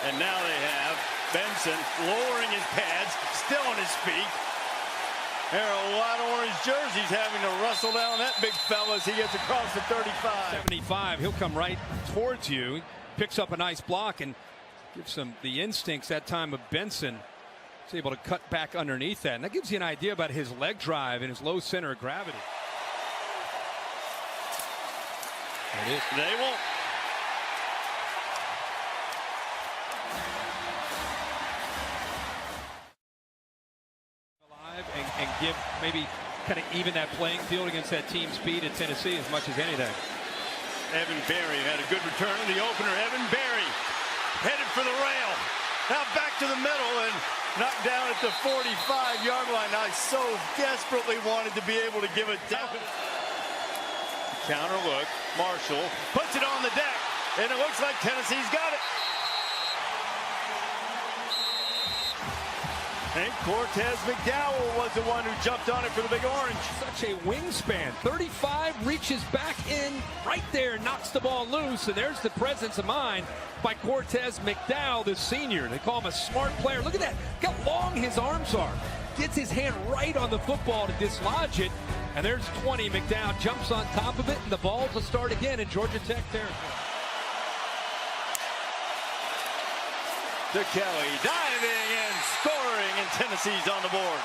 And now they have Benson lowering his pads, still on his feet. There are a lot of orange jerseys having to wrestle down that big fella as he gets across the 35. 75, he'll come right towards you, picks up a nice block and gives him the instincts that time of Benson. He's able to cut back underneath that. And that gives you an idea about his leg drive and his low center of gravity. There it is. They won't. And give maybe kind of even that playing field against that team speed at Tennessee as much as anything. Evan Berry had a good return in the opener. Evan Berry headed for the rail. Now back to the middle and knocked down at the 45-yard line. I so desperately wanted to be able to give it down. Counter look. Marshall puts it on the deck. And it looks like Tennessee's got it. And Cortez McDowell was the one who jumped on it for the Big Orange. Such a wingspan. 35 reaches back in right there, knocks the ball loose, and there's the presence of mind by Cortez McDowell, the senior. They call him a smart player. Look at that. Look how long his arms are. Gets his hand right on the football to dislodge it. And there's 20. McDowell jumps on top of it, and the ball will start again in Georgia Tech territory. To Kelly, diving and scoring, and Tennessee's on the board.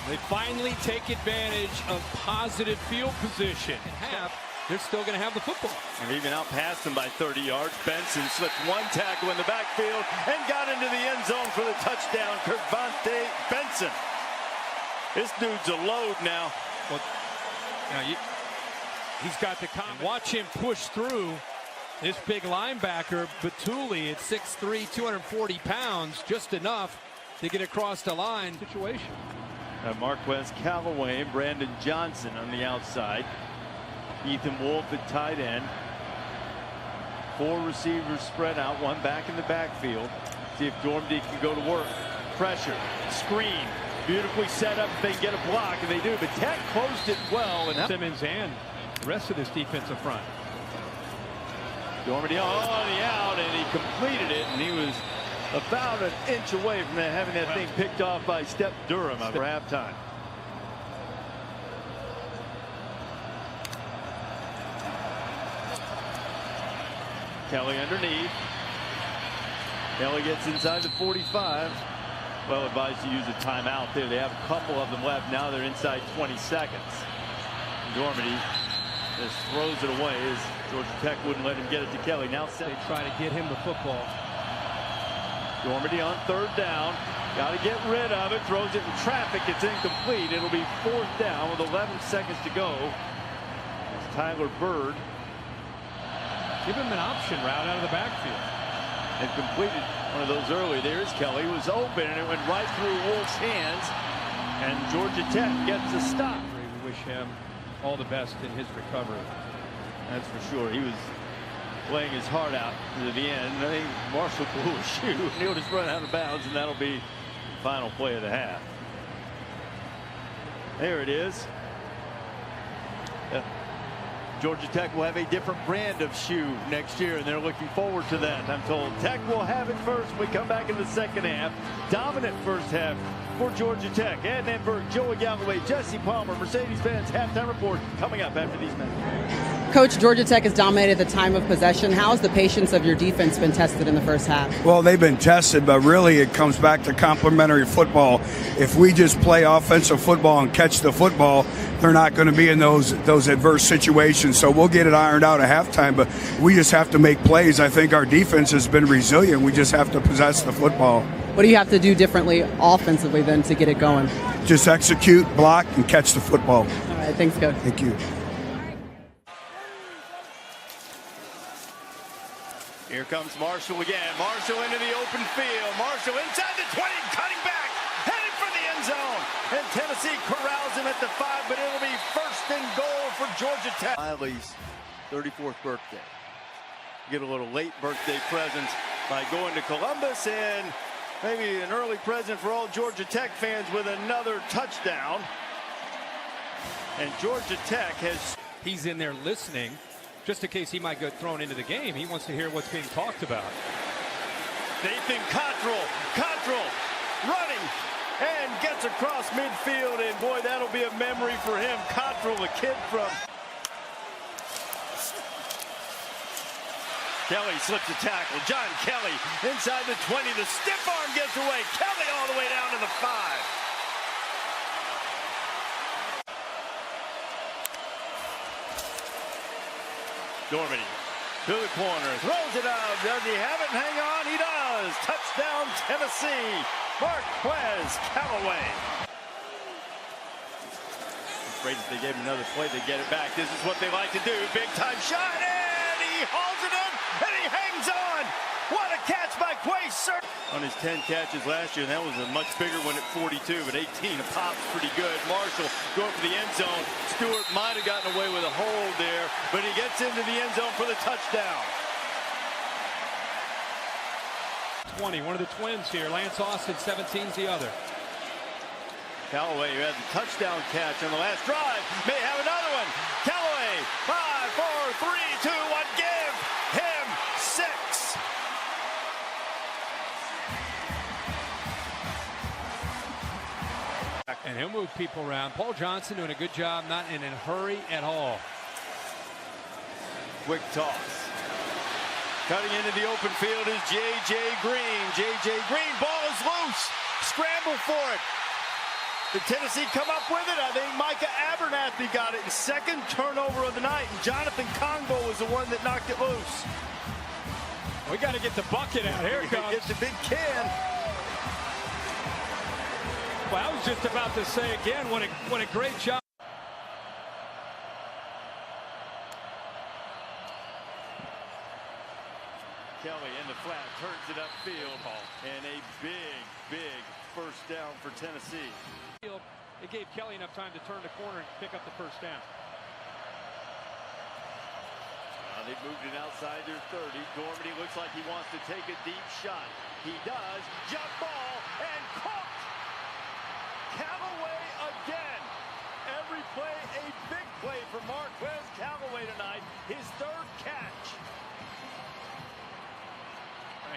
They finally take advantage of positive field position. At half, they're still going to have the football. And even out past them by 30 yards. Benson slipped one tackle in the backfield and got into the end zone for the touchdown. Kervonte Benson. This dude's a load now. Well, he's got the comment. Watch him push through this big linebacker, Batuli, at 6'3", 240 pounds, just enough to get across the line. Situation. Marquez Callaway and Brandon Johnson on the outside. Ethan Wolf at tight end. 4 receivers spread out, 1 back in the backfield. See if Dormady can go to work. Pressure, screen. Beautifully set up if they get a block, and they do. But Tech closed it well. And Simmons and the rest of this defensive front. Dormady on the out, and he completed it, and he was about an inch away from having that thing picked off by Step Durham for halftime. Kelly underneath. Kelly gets inside the 45. Well advised to use a timeout there. They have a couple of them left. Now they're inside 20 seconds. Dormady just throws it away as Georgia Tech wouldn't let him get it to Kelly. Now they try to get him the football. Dormady on 3rd down. Got to get rid of it. Throws it in traffic. It's incomplete. It'll be 4th down with 11 seconds to go. It's Tyler Bird. Give him an option route out of the backfield. And completed one of those early. There's Kelly. It was open and it went right through Wolf's hands. And Georgia Tech gets a stop. We wish him all the best in his recovery. That's for sure. He was playing his heart out to the end. I think Marshall blew a shoe and he'll just run out of bounds, and that'll be the final play of the half. There it is. Georgia Tech will have a different brand of shoe next year, and they're looking forward to that, I'm told. Tech will have it first when we come back in the second half. Dominant first half for Georgia Tech. Adnan Burke, Joey Galloway, Jesse Palmer, Mercedes-Benz halftime report coming up after these minutes. Coach, Georgia Tech has dominated the time of possession. How has the patience of your defense been tested in the first half? Well, they've been tested, but really it comes back to complementary football. If we just play offensive football and catch the football, they're not going to be in those adverse situations. So we'll get it ironed out at halftime, but we just have to make plays. I think our defense has been resilient. We just have to possess the football. What do you have to do differently offensively then to get it going? Just execute, block, and catch the football. All right, thanks, Coach. Thank you. Here comes Marshall again. Marshall into the open field. Marshall inside the 20, cutting back, headed for the end zone. And Tennessee corrals him at the 5, but it'll be 1st and goal for Georgia Tech. Miley's 34th birthday. Get a little late birthday present by going to Columbus, and Maybe an early present for all Georgia Tech fans with another touchdown. And Georgia Tech has... He's in there listening, just in case he might get thrown into the game. He wants to hear what's being talked about. Nathan Cottrell running and gets across midfield, and boy, that'll be a memory for him. Cottrell, the kid from... Kelly slips a tackle. John Kelly inside the 20. The stiff arm gets away. Kelly all the way down to the 5. Dormady to the corner, throws it out. Does he have it? Hang on, he does. Touchdown, Tennessee. Marquez Callaway. Afraid if they gave him another play, they get it back. This is what they like to do. Big time shot, and he hauls it in, and he hangs on. What a catch by Quay Sir. On his 10 catches last year, and that was a much bigger one at 42, but 18 a pop's pretty good. Marshall going for the end zone. Stewart might have gotten away with a hold there, but he gets into the end zone for the touchdown. 20, one of the twins here. Lance Austin, 17's the other. Callaway, who had the touchdown catch on the last drive, may have another one. Callaway, 5, 4, 3, 2, 1, give him 6. And he'll move people around. Paul Johnson doing a good job, not in a hurry at all. Quick toss. Cutting into the open field is J.J. Green. J.J. Green, ball is loose. Scramble for it. Did Tennessee come up with it? I think Micah Abernathy got it. Second turnover of the night. And Jonathan Congo was the one that knocked it loose. We got to get the bucket out. Here it comes. Get the big can. Well, I was just about to say again, what a great job. Kelly in the flat, turns it upfield, and a big first down for Tennessee. It gave Kelly enough time to turn the corner and pick up the first down. They moved it outside their 30. Dormady looks like he wants to take a deep shot. He does. Jump ball and caught. Callaway again. Every play, a big play for Marquez Callaway tonight. His third catch.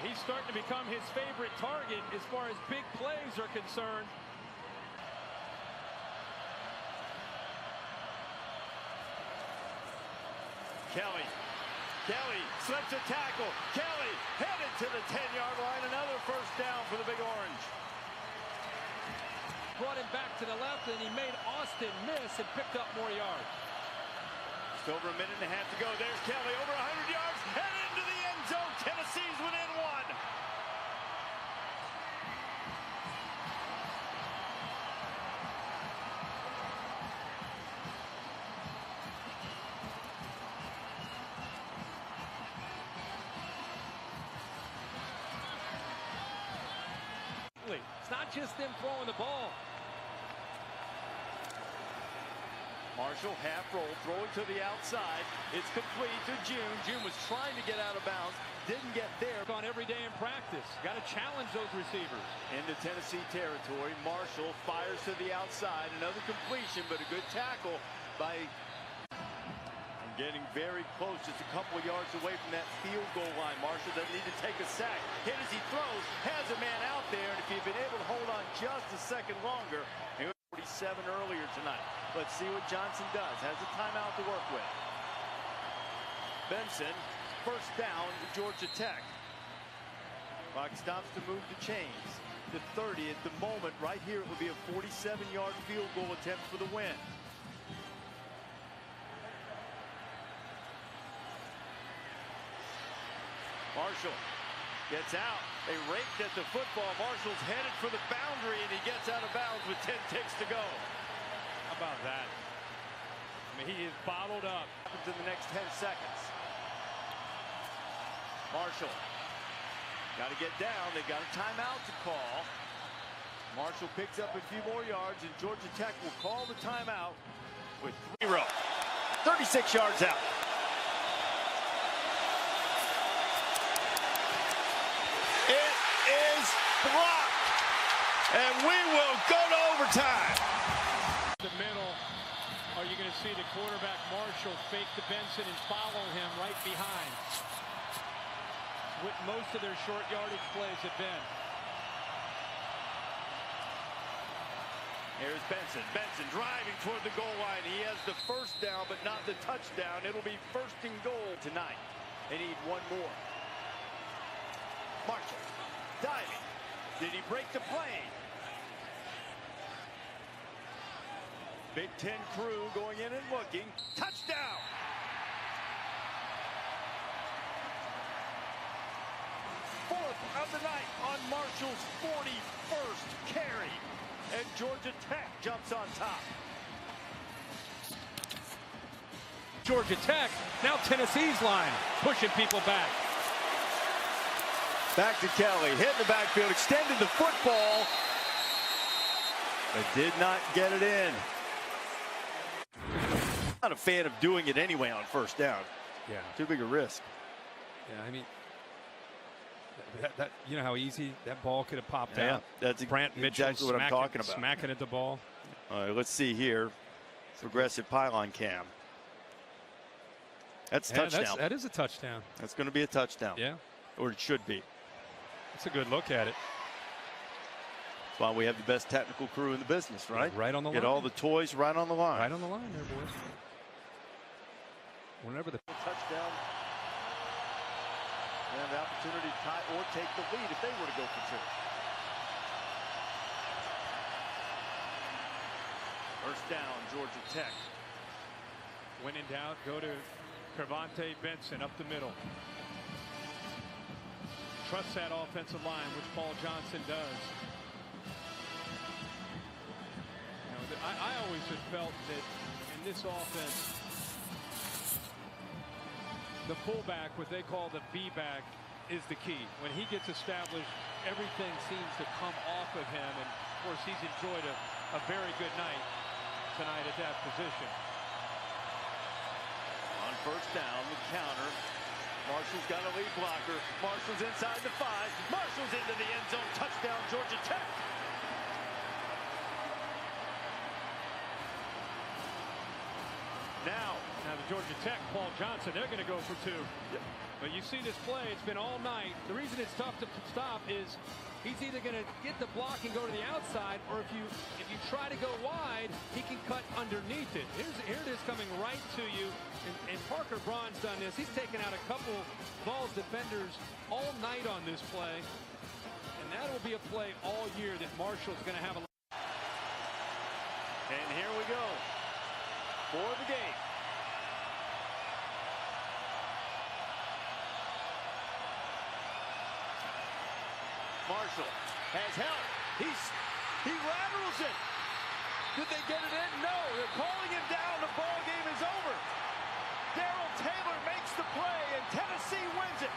He's starting to become his favorite target as far as big plays are concerned. Kelly slips a tackle. Kelly headed to the 10-yard line. Another first down for the Big Orange. Brought him back to the left, and he made Austin miss and picked up more yards. Just over a minute and a half to go. There's Kelly, over 100 yards, and into the end zone. Tennessee's within 1. It's not just them throwing the ball. Marshall half roll, throwing to the outside. It's complete to June. June was trying to get out of bounds, didn't get there. On every day in practice. Got to challenge those receivers. Into Tennessee territory. Marshall fires to the outside. Another completion, but a good tackle by... Getting very close, just a couple of yards away from that field goal line. Marshall doesn't need to take a sack. Hit as he throws, has a man out there, and if he'd been able to hold on just a second longer, he was 47 earlier tonight. Let's see what Johnson does. Has a timeout to work with. Benson, first down to Georgia Tech. Clock stops to move the chains. To 30 at the moment. Right here, it would be a 47-yard field goal attempt for the win. Marshall gets out. They raked at the football. Marshall's headed for the boundary, and he gets out of bounds with 10 ticks to go. How about that? I mean, he is bottled up. Happens in the next 10 seconds. Marshall got to get down. They've got a timeout to call. Marshall picks up a few more yards, and Georgia Tech will call the timeout with 0. 36 yards out. It is blocked. and we will go to overtime. The middle. Are you going to see the quarterback Marshall fake to Benson and follow him right behind? What most of their short yardage plays have been. Here's Benson. Benson driving toward the goal line. He has the first down, but not the touchdown. It'll be first and goal tonight. They need one more. Marshall diving. Did he break the plane? Big Ten crew going in and looking. Touchdown! Fourth of the night on Marshall's 41st carry. And Georgia Tech jumps on top. Georgia Tech, now Tennessee's line, pushing people back. Back to Kelly, hit in the backfield, extended the football, but did not get it in. Not a fan of doing it anyway on first down. Yeah. Too big a risk. Yeah, I mean, that you know how easy that ball could have popped Yeah, out. that's Brant Mitchell exactly what I'm talking about. smacking at the ball. All right, let's see here. Progressive pylon cam. That's a touchdown. That is a touchdown. That's going to be a touchdown. Yeah. Or it should be. That's a good look at it. That's why we have the best technical crew in the business, right? Right on the Get line. all the toys right on the line. Right on the line there, boys. Whenever the touchdown. And the opportunity to tie or take the lead if they were to go for two. First down, Georgia Tech. When in doubt, go to Carvante Benson up the middle. Trust that offensive line, which Paul Johnson does. You know, I always have felt that in this offense, the fullback, what they call the B-back, is the key. When he gets established, everything seems to come off of him. And, of course, he's enjoyed a very good night tonight at that position. On first down, the counter. Marshall's got a lead blocker. Marshall's inside the 5. Marshall's into the end zone. Touchdown, Georgia Tech. Now the Georgia Tech, Paul Johnson, they're going to go for two. Yep. But you see this play, it's been all night. The reason it's tough to stop is he's either going to get the block and go to the outside, or if you try to go wide, he can cut underneath it. Here it is coming right to you. And Parker Braun's done this. He's taken out a couple Vols defenders all night on this play. And that will be a play all year that Marshall's going to have a... And here we go for the game. Marshall has help. He rattles it. Did they get it in? No. They're calling him down. The ball game is over. Darrell Taylor makes the play, and Tennessee wins it.